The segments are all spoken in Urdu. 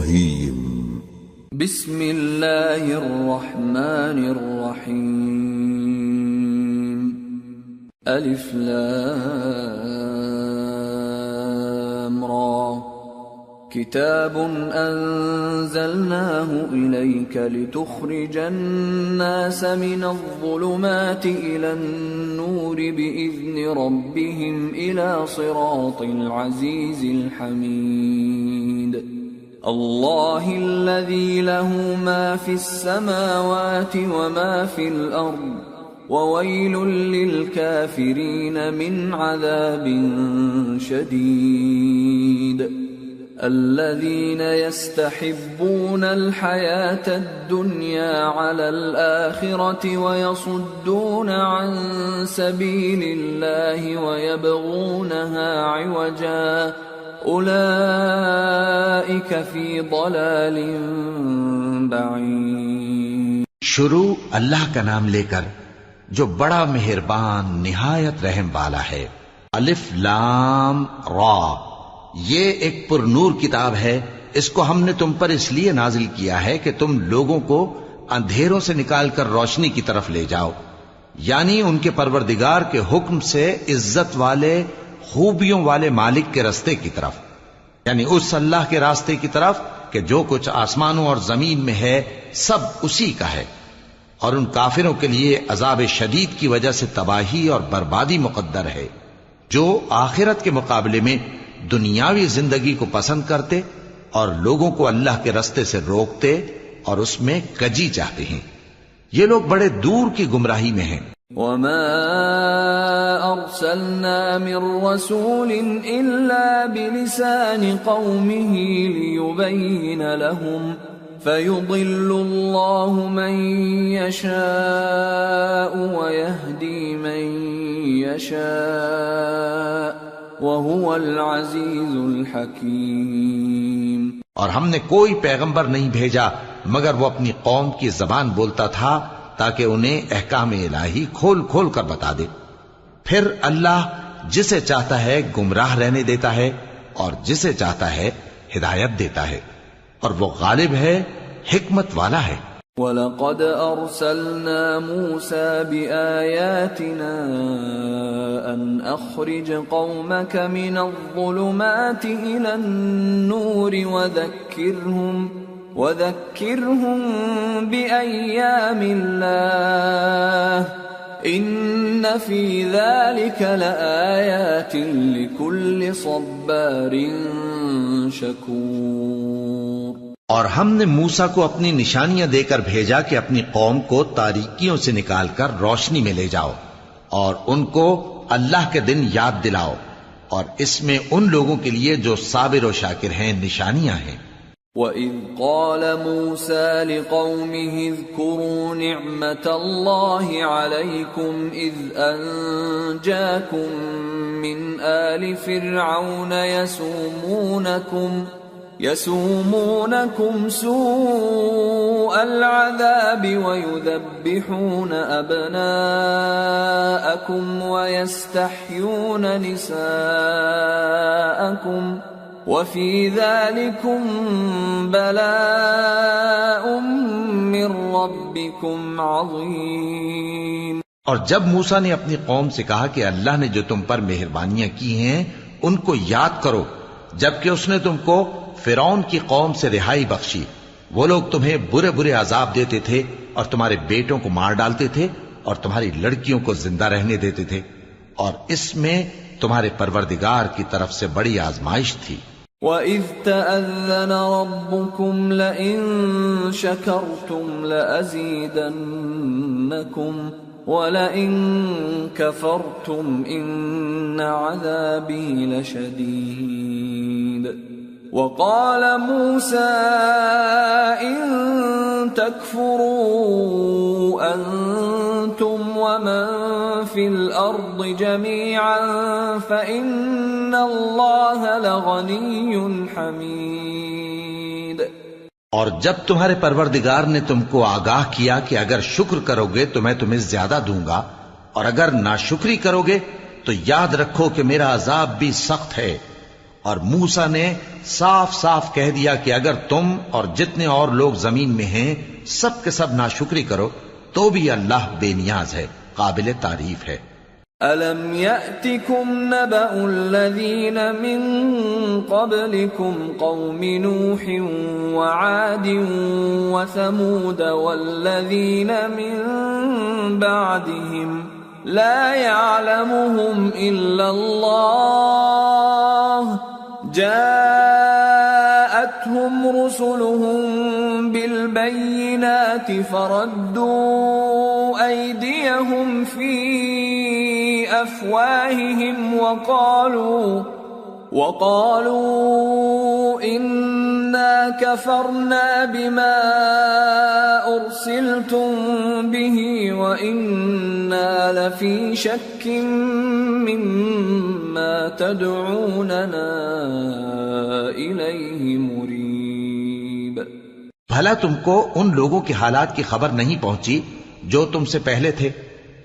الرحيم بسم الله الرحمن الرحيم ألف لام را كتاب أنزلناه إليك لتخرج الناس من الظلمات إلى النور بإذن ربهم إلى صراط العزيز الحميد الله الذي له ما في السماوات وما في الأرض وويل للكافرين من عذاب شديد الذين يستحبون الحياة الدنيا على الآخرة ويصدون عن سبيل الله ويبغونها عوجا أولئك في ضلال بعيد. شروع اللہ کا نام لے کر جو بڑا مہربان نہایت رحم والا ہے. الف لام را، یہ ایک پر نور کتاب ہے. اس کو ہم نے تم پر اس لیے نازل کیا ہے کہ تم لوگوں کو اندھیروں سے نکال کر روشنی کی طرف لے جاؤ، یعنی ان کے پروردگار کے حکم سے عزت والے خوبیوں والے مالک کے راستے کی طرف، یعنی اس اللہ کے راستے کی طرف کہ جو کچھ آسمانوں اور زمین میں ہے سب اسی کا ہے. اور ان کافروں کے لیے عذاب شدید کی وجہ سے تباہی اور بربادی مقدر ہے، جو آخرت کے مقابلے میں دنیاوی زندگی کو پسند کرتے اور لوگوں کو اللہ کے راستے سے روکتے اور اس میں کجی چاہتے ہیں. یہ لوگ بڑے دور کی گمراہی میں ہیں. وما أرسلنا من رسول إلا بلسان قومه ليبين لهم فيضل الله من يشاء ويهدي من يشاء وهو العزيز الحكيم. اور ہم نے کوئی پیغمبر نہیں بھیجا مگر وہ اپنی قوم کی زبان بولتا تھا تاکہ انہیں احکام الہی کھول کھول کر بتا دے. پھر اللہ جسے چاہتا ہے گمراہ رہنے دیتا ہے اور جسے چاہتا ہے ہدایت دیتا ہے، اور وہ غالب ہے، حکمت والا ہے. وَلَقَدْ أَرْسَلْنَا مُوسَى بِآيَاتِنَا أَنْ أَخْرِجْ قَوْمَكَ مِنَ الظُّلُمَاتِ إِلَى النُّورِ وَذَكِّرْهُمْ بِأَيَّامِ اللَّهِ إِنَّ فِي ذَلِكَ لَآيَاتٍ لِكُلِّ صَبَّارٍ شَكُورٍ. اور ہم نے موسیٰ کو اپنی نشانیاں دے کر بھیجا کہ اپنی قوم کو تاریکیوں سے نکال کر روشنی میں لے جاؤ اور ان کو اللہ کے دن یاد دلاؤ، اور اس میں ان لوگوں کے لیے جو صابر و شاکر ہیں نشانیاں ہیں. وَإِذْ قَالَ مُوسَى لِقَوْمِهِ اذْكُرُوا نِعْمَةَ اللَّهِ عَلَيْكُمْ إِذْ أَنْجَاكُمْ مِنْ آلِ فِرْعَوْنَ يَسُومُونَكُمْ سُوءَ الْعَذَابِ وَيُذَبِّحُونَ أَبْنَاءَكُمْ وَيَسْتَحْيُونَ نِسَاءَكُمْ وَفِي ذَلِكُمْ بَلَاءٌ مِّن رَّبِّكُمْ عَظِيمٌ. اور جب موسیٰ نے اپنی قوم سے کہا کہ اللہ نے جو تم پر مہربانیاں کی ہیں ان کو یاد کرو، جبکہ اس نے تم کو فرعون کی قوم سے رہائی بخشی. وہ لوگ تمہیں برے برے عذاب دیتے تھے اور تمہارے بیٹوں کو مار ڈالتے تھے اور تمہاری لڑکیوں کو زندہ رہنے دیتے تھے، اور اس میں تمہارے پروردگار کی طرف سے بڑی آزمائش تھی. وَإِذْ تَأَذَّنَ رَبُّكُمْ لَئِن شَكَرْتُمْ لَأَزِيدَنَّكُمْ وَلَئِن كَفَرْتُمْ إِنَّ عَذَابِي لَشَدِيدٌ. وَقَالَ مُوسَى إِن تَكْفُرُوا أَنْتُمْ وَمَنْ فِي الْأَرْضِ جَمِيعًا فَإِنَّ اللَّهَ لَغَنِيٌّ حَمِيدٌ. اور جب تمہارے پروردگار نے تم کو آگاہ کیا کہ اگر شکر کرو گے تو میں تمہیں زیادہ دوں گا، اور اگر ناشکری کرو گے تو یاد رکھو کہ میرا عذاب بھی سخت ہے، اور موسیٰ نے صاف صاف کہہ دیا کہ اگر تم اور جتنے اور لوگ زمین میں ہیں سب کے سب ناشکری کرو تو بھی اللہ بے نیاز ہے، قابل تعریف ہے۔ أَلَمْ يَأْتِكُمْ نَبَأُ الَّذِينَ مِنْ قَبْلِكُمْ قَوْمِ نُوحٍ وَعَادٍ وَثَمُودَ وَالَّذِينَ مِنْ بَعْدِهِمْ لَا يَعْلَمُهُمْ إِلَّا اللَّهُ جَاءَتْهُمْ رُسُلُهُم بِالْبَيِّنَاتِ فَرَدُّوا أَيْدِيَهُمْ فِي أَفْوَاهِهِمْ وَقَالُوا إِنَّا كَفَرْنَا بِمَا أُرْسِلْتُمْ بِهِ وَإِنَّا لَفِي شَكٍّ مِّمَّا تَدْعُونَنَا إِلَيْهِ مُرِيبٍ۔ بھلا تم کو ان لوگوں کے حالات کی خبر نہیں پہنچی جو تم سے پہلے تھے،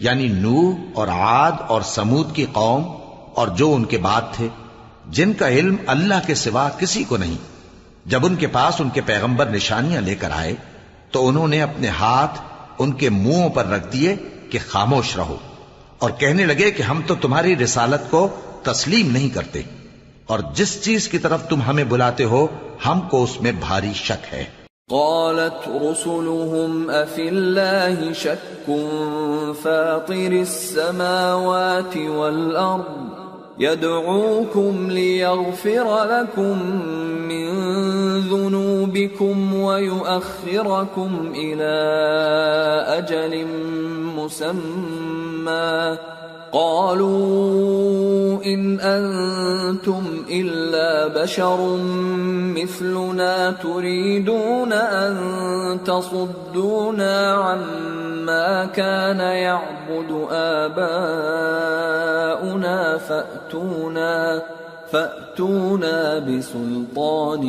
یعنی نوح اور عاد اور سمود کی قوم اور جو ان کے بعد تھے، جن کا علم اللہ کے سوا کسی کو نہیں۔ جب ان کے پاس ان کے پیغمبر نشانیاں لے کر آئے تو انہوں نے اپنے ہاتھ ان کے منہوں پر رکھ دیے کہ خاموش رہو، اور کہنے لگے کہ ہم تو تمہاری رسالت کو تسلیم نہیں کرتے، اور جس چیز کی طرف تم ہمیں بلاتے ہو ہم کو اس میں بھاری شک ہے۔ قالت رسلهم أفي الله شك فاطر السماوات والأرض يدعوكم ليغفر لكم من ذنوبكم ويؤخركم إلى أجل مسمى قالوا إن أنتم إلا بشر مثلنا تريدون أن تصدونا عما كان يعبد آباؤنا فأتونا بسلطان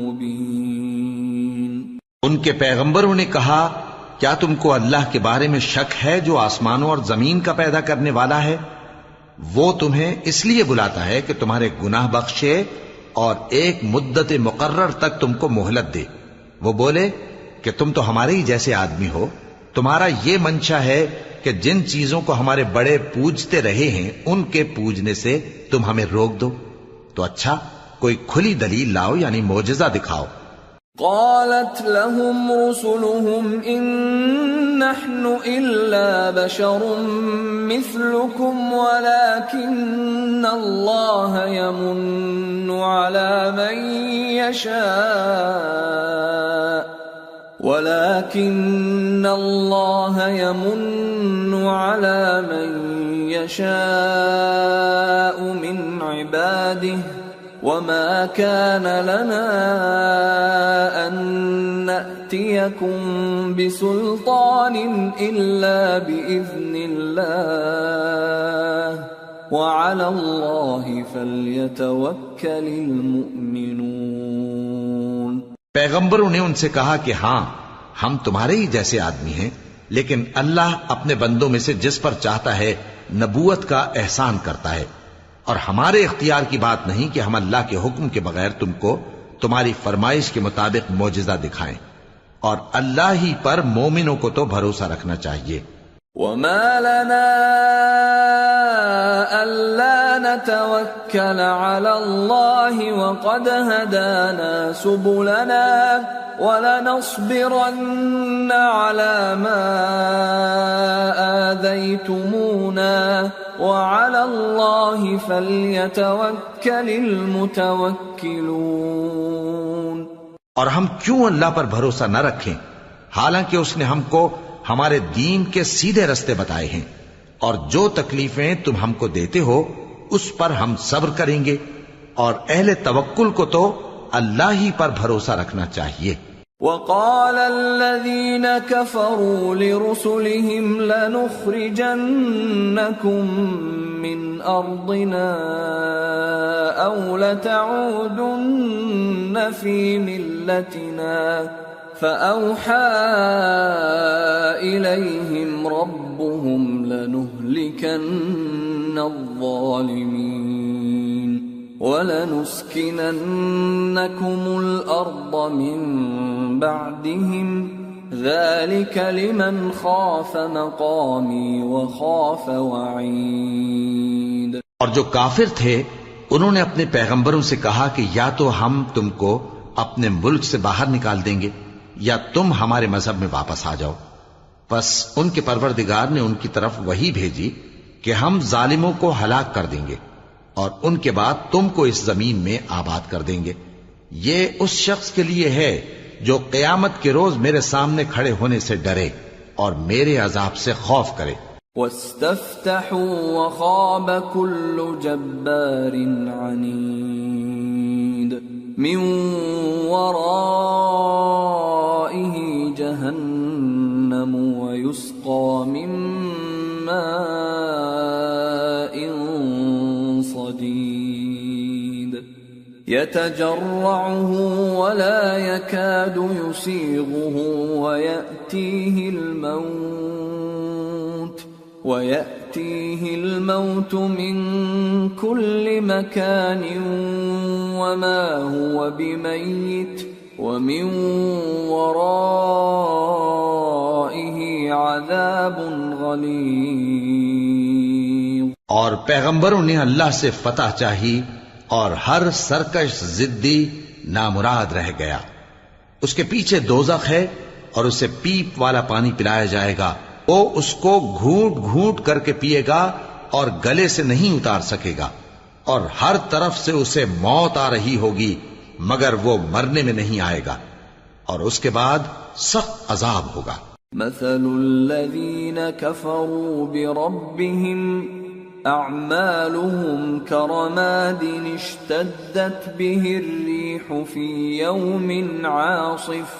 مبين۔ ان کے پیغمبروں نے کہا کیا تم کو اللہ کے بارے میں شک ہے جو آسمانوں اور زمین کا پیدا کرنے والا ہے؟ وہ تمہیں اس لیے بلاتا ہے کہ تمہارے گناہ بخشے اور ایک مدت مقرر تک تم کو مہلت دے۔ وہ بولے کہ تم تو ہمارے ہی جیسے آدمی ہو، تمہارا یہ منشا ہے کہ جن چیزوں کو ہمارے بڑے پوجتے رہے ہیں ان کے پوجنے سے تم ہمیں روک دو، تو اچھا کوئی کھلی دلیل لاؤ، یعنی معجزہ دکھاؤ۔ قالت لهم رسلهم إن نحن إلا بشر مثلكم ولكن الله يمن على من يشاء من عباده وما كان لنا أن نأتيكم بسلطان إلا بإذن الله وعلى الله فليتوكل المؤمنون۔ پیغمبروں نے ان سے کہا کہ ہاں ہم تمہارے ہی جیسے آدمی ہیں، لیکن اللہ اپنے بندوں میں سے جس پر چاہتا ہے نبوت کا احسان کرتا ہے، اور ہمارے اختیار کی بات نہیں کہ ہم اللہ کے حکم کے بغیر تم کو تمہاری فرمائش کے مطابق معجزہ دکھائیں، اور اللہ ہی پر مومنوں کو تو بھروسہ رکھنا چاہیے۔ وما لنا ألا نتوكل على الله وقد هدانا سبلنا ولنصبرن على ما آذيتمونا وعلى الله فليتوكل المتوكلون۔ اور ہم کیوں اللہ پر بھروسہ نہ رکھیں حالانکہ اس نے ہم کو ہمارے دین کے سیدھے رستے بتائے ہیں، اور جو تکلیفیں تم ہم کو دیتے ہو اس پر ہم صبر کریں گے، اور اہل توکل کو تو اللہ ہی پر بھروسہ رکھنا چاہیے۔ وقال الذين كفروا لرسلهم لنخرجنكم من أرضنا أو لتعودن في ملتنا فأوحى إليهم ربهم لنهلكن الظالمين وَلَنُسْكِنَنَّكُمُ الْأَرْضَ مِنْ بَعْدِهِمْ ذَلِكَ لِمَنْ خَافَ مَقَامِي وَخَافَ وَعِيدِ۔ اور جو کافر تھے انہوں نے اپنے پیغمبروں سے کہا کہ یا تو ہم تم کو اپنے ملک سے باہر نکال دیں گے یا تم ہمارے مذہب میں واپس آ جاؤ۔ پس ان کے پروردگار نے ان کی طرف وحی بھیجی کہ ہم ظالموں کو ہلاک کر دیں گے اور ان کے بعد تم کو اس زمین میں آباد کر دیں گے۔ یہ اس شخص کے لیے ہے جو قیامت کے روز میرے سامنے کھڑے ہونے سے ڈرے اور میرے عذاب سے خوف کرے۔ وَاسْتَفْتَحُوا وَخَابَ كُلُّ جَبَّارٍ عَنِيدٍ مِّن وَرَائِهِ جَهَنَّمُ وَيُسْقَى مِن مَّاءٍ صَدِيدٍ يَتَجَرَّعُهُ وَلَا يَكَادُ يُسِيغُهُ وَيَأْتِيهِ الْمَوْتُ مِنْ كُلِّ مَكَانٍ وَمَا هُوَ بِمَيِّتٍ وَمِنْ وَرَائِهِ عَذَابٌ غَلِيظٌ۔ اور پیغمبروں نے اللہ سے فتح چاہی اور ہر سرکش ضدی نامراد رہ گیا۔ اس کے پیچھے دوزخ ہے اور اسے پیپ والا پانی پلایا جائے گا، وہ اس کو گھونٹ گھونٹ کر کے پیے گا اور گلے سے نہیں اتار سکے گا، اور ہر طرف سے اسے موت آ رہی ہوگی مگر وہ مرنے میں نہیں آئے گا، اور اس کے بعد سخت عذاب ہوگا۔ مثل الذين كفروا بربهم أعمالهم كرماد اشتدت به الريح في يوم عاصف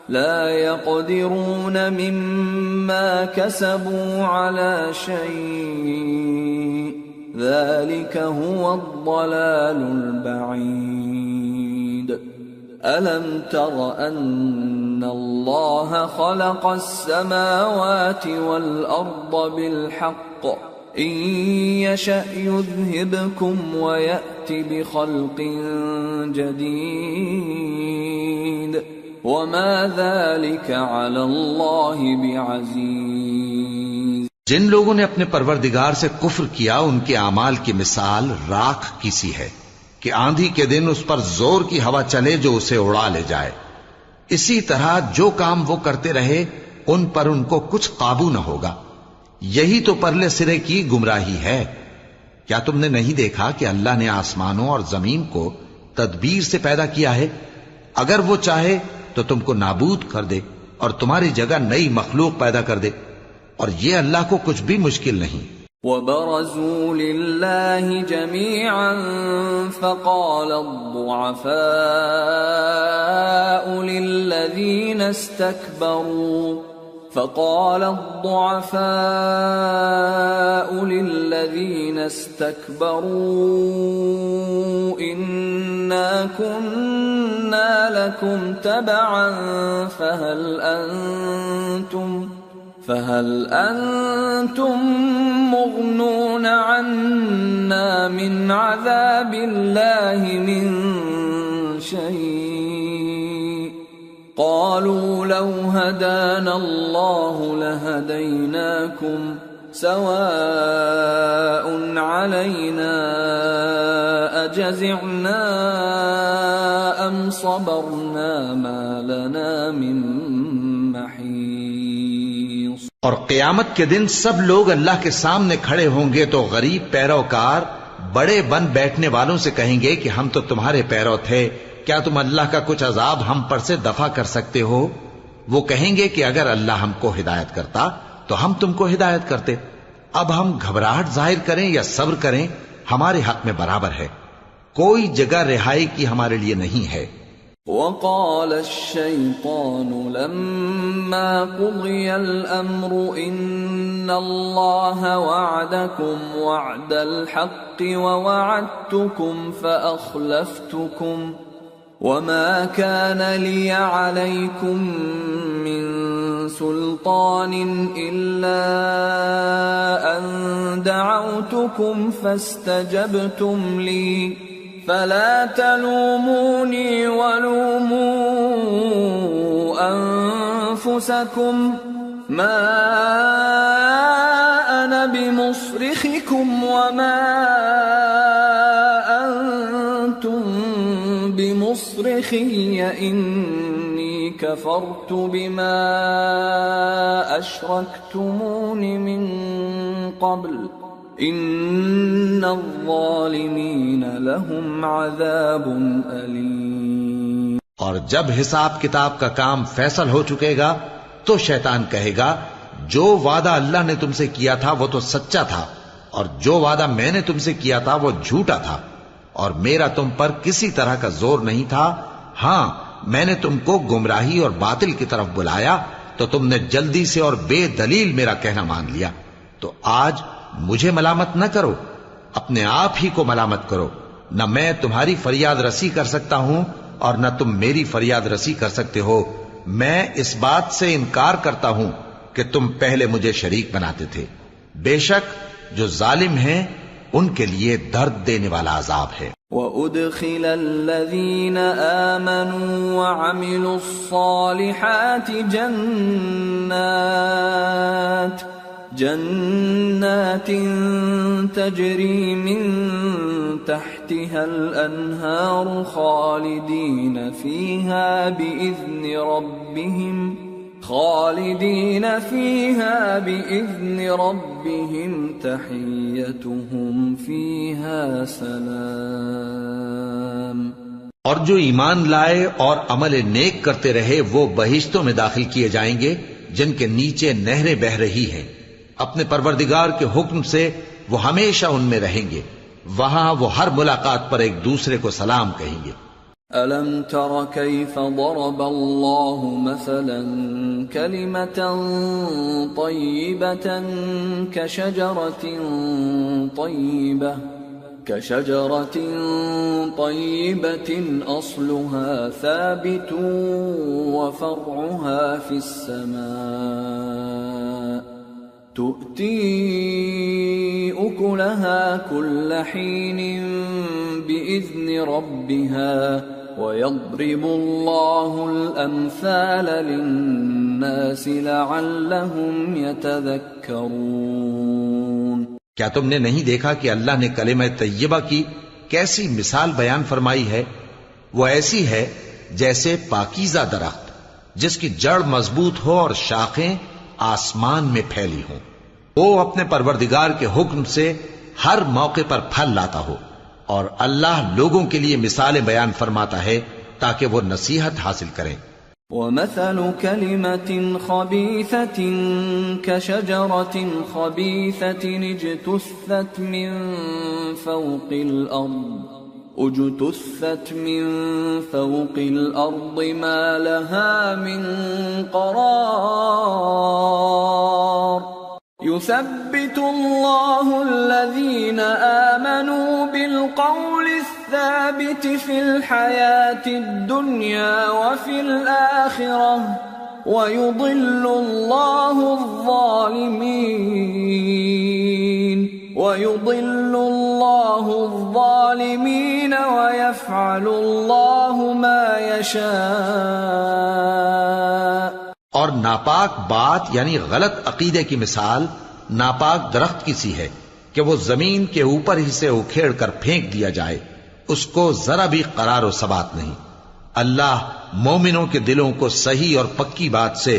لا يقدرون مما كسبوا على شيء ذلك هو الضلال البعيد۔ ألم تر أن الله خلق السماوات والأرض بالحق إن يشأ يذهبكم ويأت بخلق جديد وما ذلك على الله بعزيز۔ جن لوگوں نے اپنے پروردگار سے کفر کیا ان کے اعمال کی مثال راکھ کی سی ہے کہ آندھی کے دن اس پر زور کی ہوا چلے جو اسے اڑا لے جائے۔ اسی طرح جو کام وہ کرتے رہے ان پر ان کو کچھ قابو نہ ہوگا۔ یہی تو پرلے سرے کی گمراہی ہے۔ کیا تم نے نہیں دیکھا کہ اللہ نے آسمانوں اور زمین کو تدبیر سے پیدا کیا ہے؟ اگر وہ چاہے تو تم کو نابود کر دے اور تمہاری جگہ نئی مخلوق پیدا کر دے، اور یہ اللہ کو کچھ بھی مشکل نہیں۔ وَبَرَزُوا لِلَّهِ جَمِيعًا فَقَالَ الضُّعَفَاءُ لِلَّذِينَ اسْتَكْبَرُوا إِنَّا كُنَّا لَكُمْ تَبَعًا فَهَلْ أَنْتُمْ مُغْنُونَ عَنَّا مِنْ عَذَابِ اللَّهِ مِنْ شَيْءٍ قَالُوا لَوْ هَدَانَا اللَّهُ لَهَدَيْنَاكُمْ سَوَاءٌ عَلَيْنَا أَجَزِعْنَا أَمْ صَبَرْنَا مَا لَنَا مِنْ مَحِيصٍ۔ اور قیامت کے دن سب لوگ اللہ کے سامنے کھڑے ہوں گے تو غریب پیروکار بڑے بن بیٹھنے والوں سے کہیں گے کہ ہم تو تمہارے پیرو تھے، کیا تم اللہ کا کچھ عذاب ہم پر سے دفع کر سکتے ہو؟ وہ کہیں گے کہ اگر اللہ ہم کو ہدایت کرتا تو ہم تم کو ہدایت کرتے۔ اب ہم گھبراہٹ ظاہر کریں یا صبر کریں ہمارے حق میں برابر ہے، کوئی جگہ رہائی کی ہمارے لیے نہیں ہے۔ وَقَالَ الشَّيْطَانُ لَمَّا قُضِيَ الْأَمْرُ إِنَّ اللَّهَ وَعَدَكُمْ وَعْدَ الْحَقِّ وَوَعَدتُّكُمْ فَأَخْلَفْتُكُمْ وَمَا كَانَ لِيَ عَلَيْكُمْ مِنْ سُلْطَانٍ إِلَّا أَنْ دَعَوْتُكُمْ فَاسْتَجَبْتُمْ لِي فلا تلوموني ولوموا أنفسكم ما أنا بمصرخكم وما أنتم بمصرخي إني كفرت بما أشركتمون من قبل إن الظالمين لهم عذاب أليم۔ اور جب حساب کتاب کا کام فیصل ہو چکے گا تو شیطان کہے گا جو وعدہ اللہ نے تم سے کیا تھا وہ تو سچا تھا، اور جو وعدہ میں نے تم سے کیا تھا وہ جھوٹا تھا، اور میرا تم پر کسی طرح کا زور نہیں تھا۔ ہاں، میں نے تم کو گمراہی اور باطل کی طرف بلایا تو تم نے جلدی سے اور بے دلیل میرا کہنا مان لیا۔ تو آج مجھے ملامت نہ کرو، اپنے آپ ہی کو ملامت کرو۔ نہ میں تمہاری فریاد رسی کر سکتا ہوں اور نہ تم میری فریاد رسی کر سکتے ہو۔ میں اس بات سے انکار کرتا ہوں کہ تم پہلے مجھے شریک بناتے تھے۔ بے شک جو ظالم ہیں ان کے لیے درد دینے والا عذاب ہے۔ وَأُدْخِلَ الَّذِينَ آمَنُوا وَعَمِلُوا الصَّالِحَاتِ جنات تجری من تحتها الانہار خالدین فیہا بإذن ربهم تحیتهم فیہا سلام۔ اور جو ایمان لائے اور عمل نیک کرتے رہے وہ بہشتوں میں داخل کیے جائیں گے جن کے نیچے نہریں بہہ رہی ہیں۔ اپنے پروردگار کے حکم سے وہ ہمیشہ ان میں رہیں گے، وہاں وہ ہر ملاقات پر ایک دوسرے کو سلام کہیں گے۔ أَلَمْ تَرَ كَيْفَ ضَرَبَ اللَّهُ مَثَلًا كَلِمَةً طَيِّبَةً كَشَجَرَةٍ طَيِّبَةٍ أَصْلُهَا ثَابِتٌ وَفَرْعُهَا فِي السَّمَاءِ تُؤْتِي أُكُلَهَا كُلَّ حِينٍ بِإِذْنِ رَبِّهَا وَيَضْرِبُ اللَّهُ الْأَمْثَالَ لِلنَّاسِ لَعَلَّهُمْ يَتَذَكَّرُونَ۔ کیا تم نے نہیں دیکھا کہ اللہ نے کلمہ طیبہ کی کیسی مثال بیان فرمائی ہے؟ وہ ایسی ہے جیسے پاکیزہ درخت جس کی جڑ مضبوط ہو اور شاخیں آسمان میں پھیلی ہوں۔ وہ اپنے پروردگار کے حکم سے ہر موقع پر پھل لاتا ہو، اور اللہ لوگوں کے لیے مثالیں بیان فرماتا ہے تاکہ وہ نصیحت حاصل کریں۔ وَمَثَلُ كَلِمَةٍ خَبِيثَةٍ كَشَجَرَةٍ خَبِيثَةٍ اجْتُثَّتْ مِنْ فَوْقِ الْأَرْضِ مَا لَهَا مِنْ قَرَارٍ يُثَبِّتُ اللَّهُ الَّذِينَ آمَنُوا بِالْقَوْلِ الثَّابِتِ فِي الْحَيَاةِ الدُّنْيَا وَفِي الْآخِرَةِ وَيُضِلُّ اللَّهُ الظَّالِمِينَ وَيَفْعَلُ اللَّهُ مَا يَشَاءُ۔ اور ناپاک بات یعنی غلط عقیدے کی مثال ناپاک درخت کی سی ہے کہ وہ زمین کے اوپر ہی سے اکھیڑ کر پھینک دیا جائے، اس کو ذرا بھی قرار و ثبات نہیں۔ اللہ مومنوں کے دلوں کو صحیح اور پکی بات سے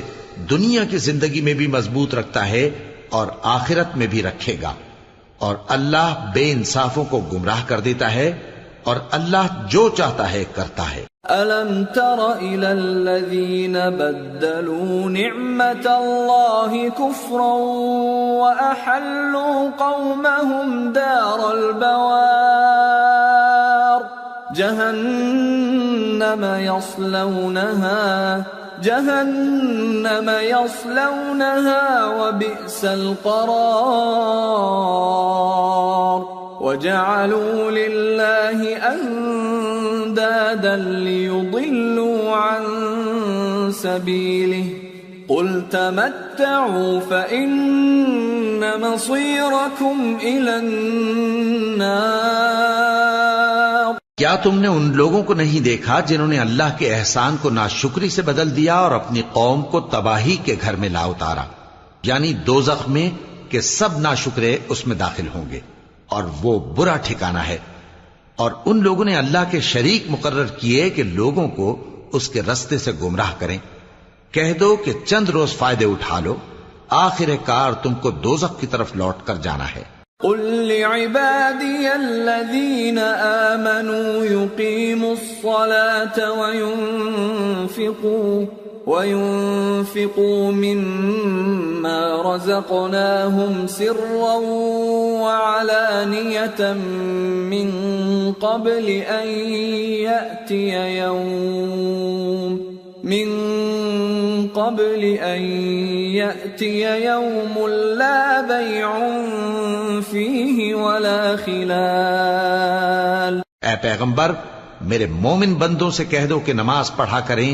دنیا کی زندگی میں بھی مضبوط رکھتا ہے اور آخرت میں بھی رکھے گا، اور اللہ بے انصافوں کو گمراہ کر دیتا ہے، اور اللہ جو چاہتا ہے کرتا ہے۔ أَلَمْ تَرَ إِلَى الَّذِينَ بَدَّلُوا نِعْمَةَ اللَّهِ كُفْرًا وَأَحَلُّوا قَوْمَهُمْ دَارَ الْبَوَارِ جهنم يصلونها وبئس القرار وجعلوا لله أندادا ليضلوا عن سبيله قل تمتعوا فإن مصيركم إلى النار۔ کیا تم نے ان لوگوں کو نہیں دیکھا جنہوں نے اللہ کے احسان کو ناشکری سے بدل دیا اور اپنی قوم کو تباہی کے گھر میں لا اتارا، یعنی دوزخ میں، کہ سب ناشکرے اس میں داخل ہوں گے اور وہ برا ٹھکانہ ہے۔ اور ان لوگوں نے اللہ کے شریک مقرر کیے کہ لوگوں کو اس کے رستے سے گمراہ کریں۔ کہہ دو کہ چند روز فائدے اٹھا لو، آخر کار تم کو دوزخ کی طرف لوٹ کر جانا ہے۔ قل لعبادي الذين آمنوا يقيموا الصلاة وينفقوا مما رزقناهم سرا وعلانية من قبل أن يأتي يوم لا بيع فيه ولا خلال۔ اے پیغمبر، میرے مومن بندوں سے کہہ دو کہ نماز پڑھا کریں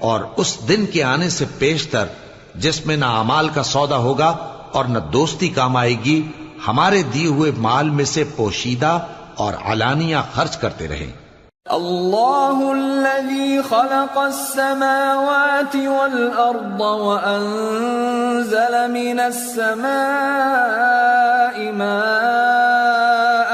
اور اس دن کے آنے سے پیشتر جس میں نہ اعمال کا سودا ہوگا اور نہ دوستی کام آئے گی، ہمارے دیے ہوئے مال میں سے پوشیدہ اور علانیہ خرچ کرتے رہیں۔ اللہ الذي خلق السماوات والأرض وأنزل من السماء ماء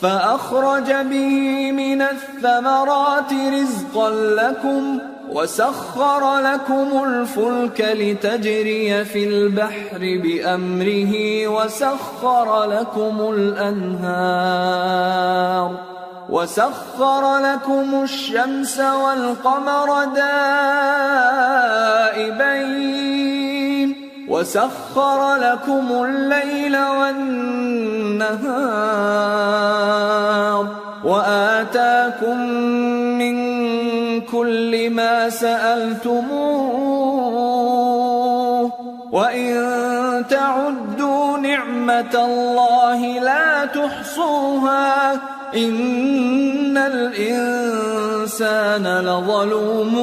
فأخرج به من الثمرات رزقا لكم وسخر لكم الفلك لتجري في البحر بأمره وسخر لكم الشمس والقمر دائبين وسخر لكم الليل والنهار وآتاكم من كل ما سألتموه وإن تعدوا نعمة الله لا تحصوها إن الإنسان لظلوم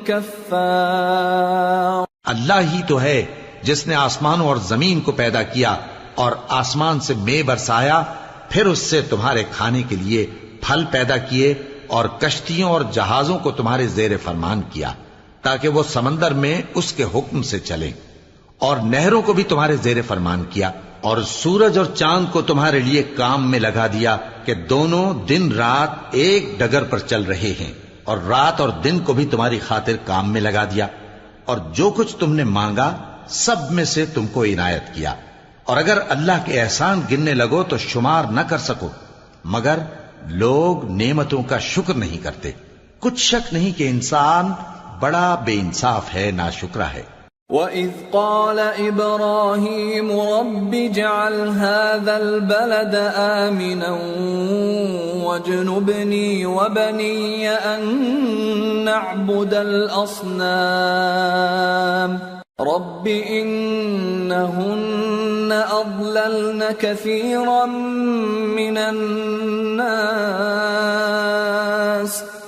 كفار۔ اللہ ہی تو ہے جس نے آسمانوں اور زمین کو پیدا کیا اور آسمان سے مے برسایا، پھر اس سے تمہارے کھانے کے لیے پھل پیدا کیے اور کشتیوں اور جہازوں کو تمہارے زیر فرمان کیا تاکہ وہ سمندر میں اس کے حکم سے چلیں، اور نہروں کو بھی تمہارے زیر فرمان کیا، اور سورج اور چاند کو تمہارے لیے کام میں لگا دیا کہ دونوں دن رات ایک ڈگر پر چل رہے ہیں، اور رات اور دن کو بھی تمہاری خاطر کام میں لگا دیا، اور جو کچھ تم نے مانگا سب میں سے تم کو عنایت کیا، اور اگر اللہ کے احسان گننے لگو تو شمار نہ کر سکو، مگر لوگ نعمتوں کا شکر نہیں کرتے۔ کچھ شک نہیں کہ انسان بڑا بے انصاف ہے، ناشکرا ہے۔ وَإِذْ قَالَ إِبْرَاهِيمُ رَبِّ اجْعَلْ هَذَا الْبَلَدَ آمِنًا وَاجْنُبْنِي وَبَنِيَّ أَن نَّعْبُدَ الْأَصْنَامَ رَبِّ إِنَّهُنَّ أَضْلَلْنَ كَثِيرًا مِّنَ النَّاسِ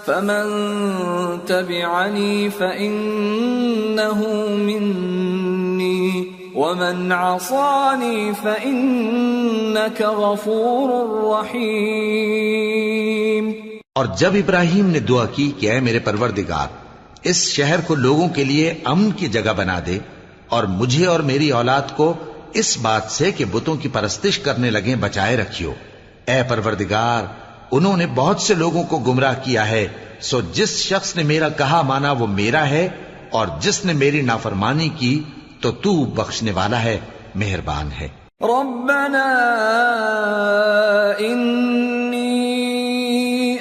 فَمَن تَبِعَنِي فَإِنَّهُ مِنِّي وَمَنْ عَصَانِي فَإِنَّكَ غَفُورٌ رَّحِيمٌ۔ اور جب ابراہیم نے دعا کی کہ اے میرے پروردگار، اس شہر کو لوگوں کے لیے امن کی جگہ بنا دے، اور مجھے اور میری اولاد کو اس بات سے کہ بتوں کی پرستش کرنے لگیں بچائے رکھیو۔ اے پروردگار، انہوں نے بہت سے لوگوں کو گمراہ کیا ہے، سو جس شخص نے میرا کہا مانا وہ میرا ہے، اور جس نے میری نافرمانی کی تو تو بخشنے والا ہے، مہربان ہے۔ ربنا انی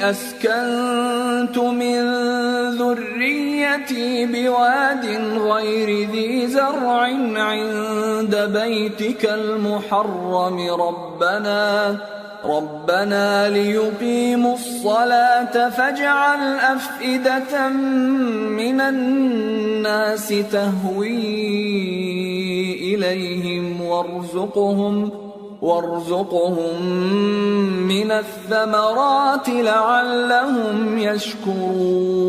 اسکنت من ذریتی بواد غیر ذی زرع عند بیتک المحرم ربنا ليقيموا الصلاة فاجعل أفئدة من الناس تهوي إليهم وارزقهم من الثمرات لعلهم يشكرون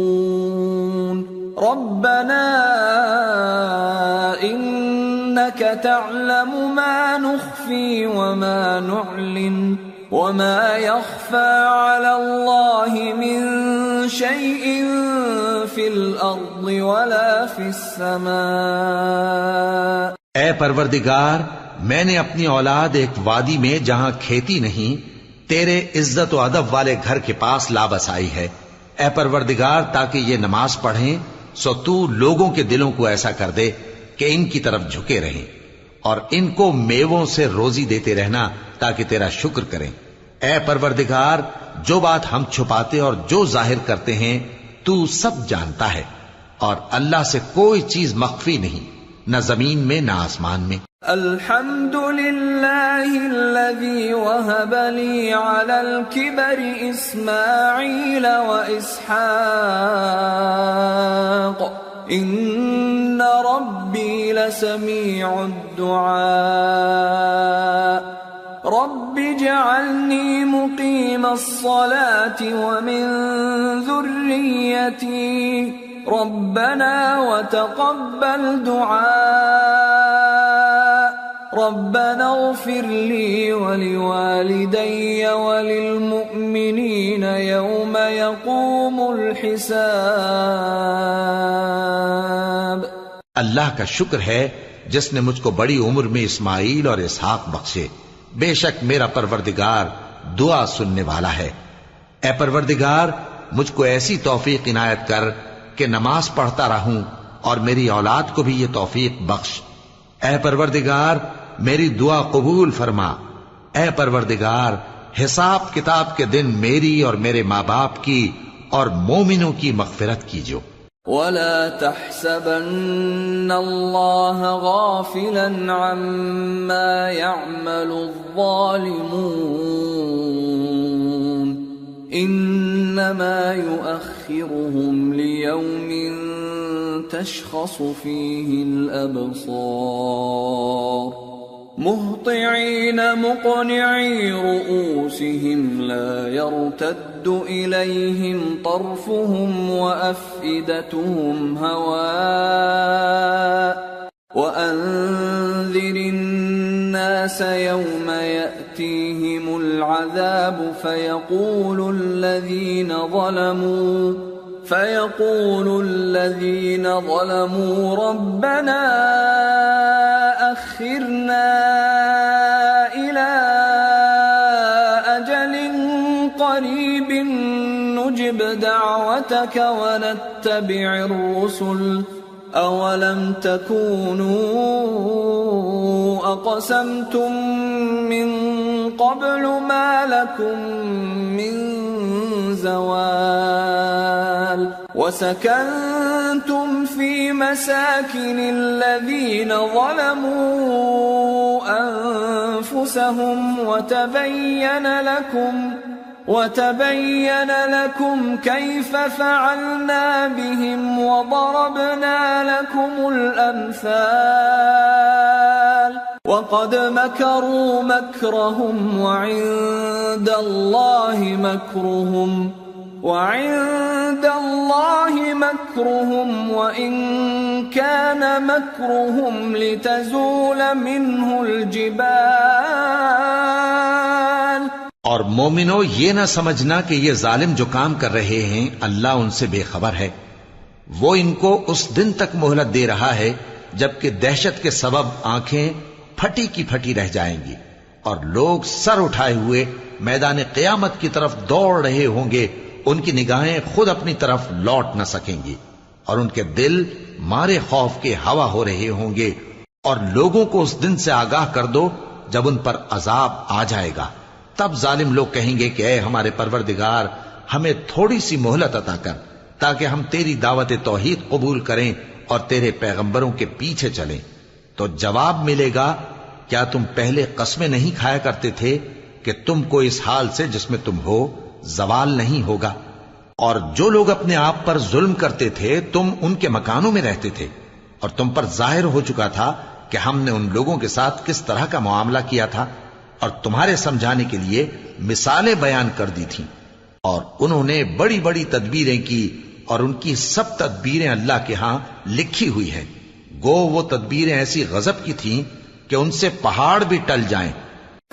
ربنا إنك تعلم ما نخفي وما نعلن وما يخفى على الله من شيء في الأرض ولا في السماء. اے پروردگار، میں نے اپنی اولاد ایک وادی میں جہاں کھیتی نہیں تیرے عزت و ادب والے گھر کے پاس لا بسائی ہے. اے پروردگار، تاکہ یہ نماز پڑھیں سو تو لوگوں کے دلوں کو ایسا کر دے کہ ان کی طرف جھکے رہیں، اور ان کو میووں سے روزی دیتے رہنا تاکہ تیرا شکر کریں. اے پروردگار، جو بات ہم چھپاتے اور جو ظاہر کرتے ہیں تو سب جانتا ہے، اور اللہ سے کوئی چیز مخفی نہیں، نہ زمین میں نہ آسمان میں. الحمد لله الذي وهب لي على الكبر إسماعيل وإسحاق إن ربي لسميع الدعاء. رب اجعلني مقيم الصلاة ومن ذريتي ربنا وتقبل دعاء. ربنا اغفر لي ولوالدي وللمؤمنين يوم يقوم الحساب. اللہ کا شکر ہے جس نے مجھ کو بڑی عمر میں اسماعیل اور اسحاق بخشے. بے شک میرا پروردگار دعا سننے والا ہے. اے پروردگار، مجھ کو ایسی توفیق عنایت کر کہ نماز پڑھتا رہوں اور میری اولاد کو بھی یہ توفیق بخش. اے پروردگار، میری دعا قبول فرما. اے پروردگار، حساب کتاب کے دن میری اور میرے ماں باپ کی اور مومنوں کی مغفرت کیجو. ولا تحسبن الله غافلا عما يعمل الظالمون انما يؤخرهم ليوم تشخص فيه الابصار مهطعين مقنعي رؤوسهم لا يرتد إليهم طرفهم وأفئدتهم هواء. وأنذر الناس يوم يأتيهم العذاب فيقول الذين ظلموا ربنا أخرنا إلى أجل قريب نجب دعوتك ونتبع الرسل أولم تكونوا أقسمتم من قبل ما لكم من زوال. وسكنتم في مساكن الذين ظلموا أنفسهم وتبين لكم كيف فعلنا بهم وضربنا لكم الأمثال. وقد مكروا مكرهم وعند الله مكرهم وإن كان مكرهم لتزول منه الجبال. اور مومنو، یہ نہ سمجھنا کہ یہ ظالم جو کام کر رہے ہیں اللہ ان سے بے خبر ہے. وہ ان کو اس دن تک مہلت دے رہا ہے جبکہ دہشت کے سبب آنکھیں پھٹی کی پھٹی رہ جائیں گی اور لوگ سر اٹھائے ہوئے میدان قیامت کی طرف دوڑ رہے ہوں گے. ان کی نگاہیں خود اپنی طرف لوٹ نہ سکیں گی اور ان کے دل مارے خوف کے ہوا ہو رہے ہوں گے. اور لوگوں کو اس دن سے آگاہ کر دو جب ان پر عذاب آ جائے گا. تب ظالم لوگ کہیں گے کہ اے ہمارے پروردگار، ہمیں تھوڑی سی مہلت عطا کر تاکہ ہم تیری دعوت توحید قبول کریں اور تیرے پیغمبروں کے پیچھے چلیں. تو جواب ملے گا، کیا تم پہلے قسمیں نہیں کھایا کرتے تھے کہ تم کو اس حال سے جس میں تم ہو زوال نہیں ہوگا؟ اور جو لوگ اپنے آپ پر ظلم کرتے تھے تم ان کے مکانوں میں رہتے تھے، اور تم پر ظاہر ہو چکا تھا کہ ہم نے ان لوگوں کے ساتھ کس طرح کا معاملہ کیا تھا، اور تمہارے سمجھانے کے لیے مثالیں بیان کر دی تھیں. اور انہوں نے بڑی بڑی تدبیریں کی اور ان کی سب تدبیریں اللہ کے ہاں لکھی ہوئی ہیں. گو وہ تدبیریں ایسی غضب کی تھیں کہ ان سے پہاڑ بھی ٹل جائیں.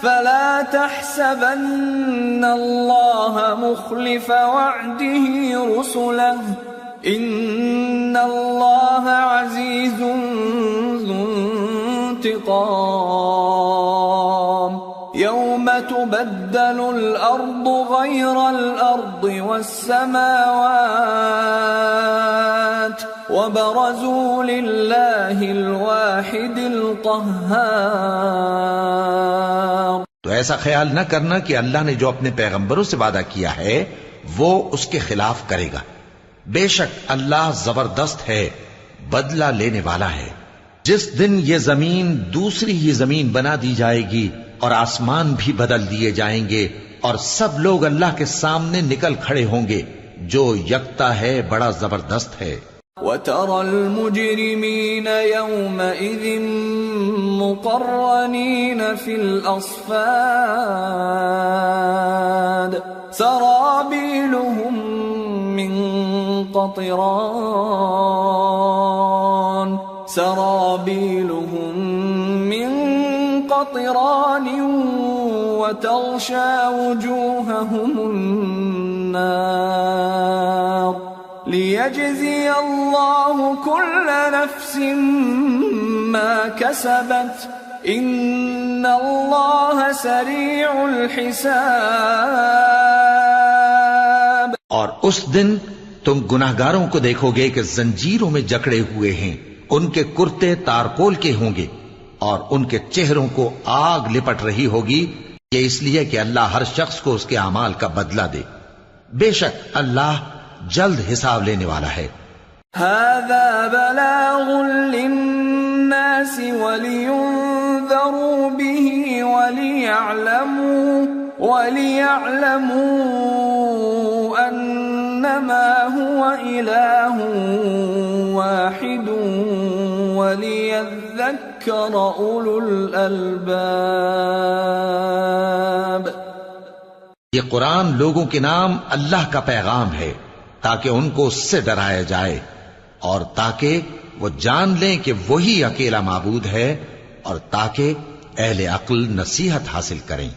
فلا تحسبن الله مخلف وعده رسله إن الله عزيز ذو انتقام يوم تبدل الأرض غير الأرض والسماوات وبرزوا لله الواحد القهار۔ تو ایسا خیال نہ کرنا کہ اللہ نے جو اپنے پیغمبروں سے وعدہ کیا ہے وہ اس کے خلاف کرے گا۔ بے شک اللہ زبردست ہے، بدلہ لینے والا ہے۔ جس دن یہ زمین دوسری ہی زمین بنا دی جائے گی اور آسمان بھی بدل دیے جائیں گے اور سب لوگ اللہ کے سامنے نکل کھڑے ہوں گے، جو یکتا ہے بڑا زبردست ہے۔ وَتَرَى الْمُجْرِمِينَ يَوْمَئِذٍ مُقَرَّنِينَ فِي الْأَصْفَادِ سَرَابِيلُهُم مِّن قَطِرَانٍ وَتَغْشَى وُجُوهَهُمُ النَّارُ لِيَجْزِيَ اللَّهُ كُلَّ نَفْسٍ مَا كَسَبَتْ إِنَّ اللَّهَ سَرِيعُ الْحِسَابِ۔ اور اس دن تم گناہگاروں کو دیکھو گے کہ زنجیروں میں جکڑے ہوئے ہیں، ان کے کرتے تارکول کے ہوں گے اور ان کے چہروں کو آگ لپٹ رہی ہوگی، یہ اس لیے کہ اللہ ہر شخص کو اس کے اعمال کا بدلہ دے۔ بے شک اللہ جلد حساب لینے والا ہے۔ هذا بلاغ للناس ولينذروا به وليعلموا أنما هو إله واحد وليذكر أولو الألباب۔ یہ قرآن لوگوں کے نام اللہ کا پیغام ہے تاکہ ان کو اس سے ڈرایا جائے اور تاکہ وہ جان لیں کہ وہی اکیلا معبود ہے، اور تاکہ اہل عقل نصیحت حاصل کریں۔